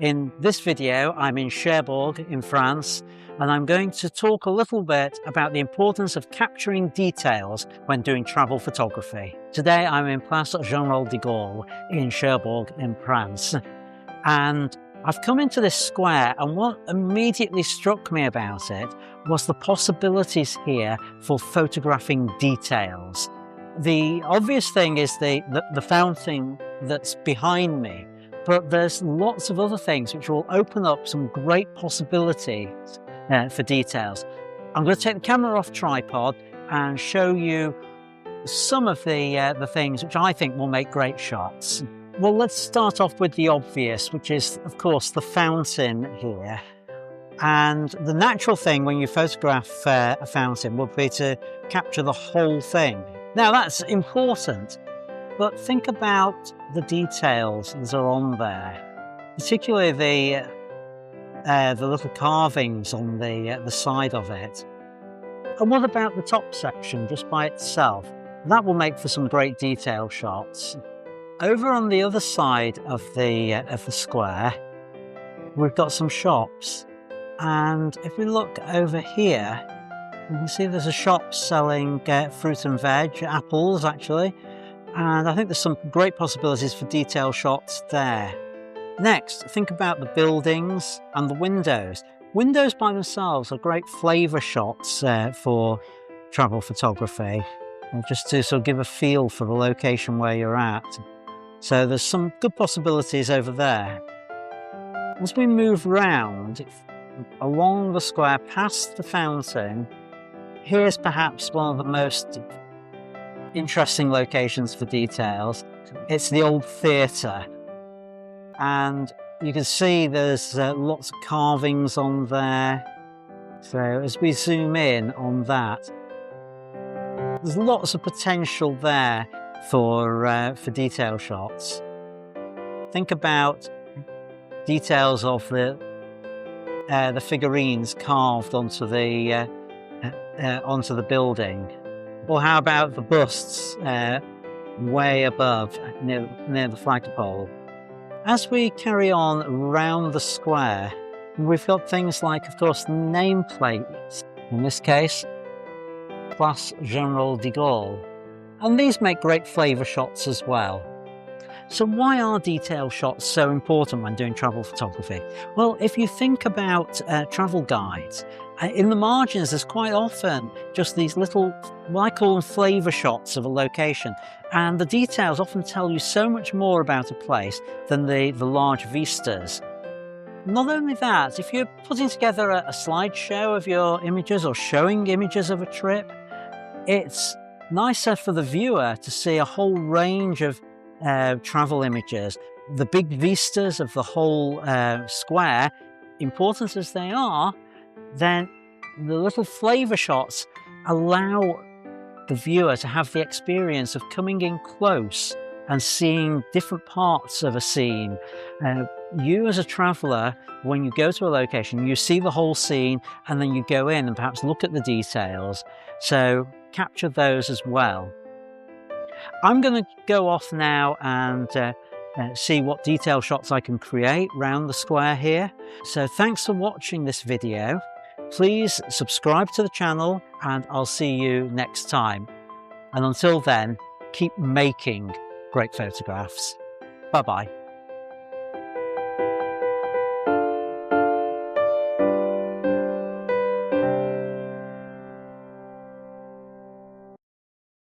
In this video, I'm in Cherbourg in France, and I'm going to talk a little bit about the importance of capturing details when doing travel photography. Today, I'm in Place General de Gaulle in Cherbourg in France, and I've come into this square, and what immediately struck me about it was the possibilities here for photographing details. The obvious thing is the fountain that's behind me, but there's lots of other things which will open up some great possibilities for details. I'm going to take the camera off tripod and show you some of the things which I think will make great shots. Well, let's start off with the obvious, which is, of course, the fountain here. And the natural thing when you photograph a fountain would be to capture the whole thing. Now, that's important, but think about the details that are on there, particularly the little carvings on the side of it. And what about the top section just by itself? That will make for some great detail shots. Over on the other side of the square, we've got some shops. And if we look over here, you can see there's a shop selling fruit and veg, apples actually. And I think there's some great possibilities for detail shots there. Next, think about the buildings and the windows. Windows by themselves are great flavour shots for travel photography, and just to sort of give a feel for the location where you're at. So there's some good possibilities over there. As we move round along the square past the fountain, here's perhaps one of the most interesting locations for details. It's the old theatre, and you can see there's lots of carvings on there. So as we zoom in on that, there's lots of potential there for detail shots. Think about details of the figurines carved onto the building. Or how about the busts way above near the flagpole? As we carry on around the square, we've got things like, of course, nameplates. In this case, Place General de Gaulle. And these make great flavour shots as well. So why are detail shots so important when doing travel photography? Well, if you think about travel guides, in the margins there's quite often just these little, what I call them flavour shots of a location, and the details often tell you so much more about a place than the large vistas. Not only that, if you're putting together a slideshow of your images or showing images of a trip, it's nicer for the viewer to see a whole range of travel images. The big vistas of the whole square, important as they are, then the little flavour shots allow the viewer to have the experience of coming in close and seeing different parts of a scene. You as a traveller, when you go to a location, you see the whole scene and then you go in and perhaps look at the details. So capture those as well. I'm going to go off now and see what detail shots I can create around the square here. So thanks for watching this video. Please subscribe to the channel and I'll see you next time. And until then, keep making great photographs. Bye-bye.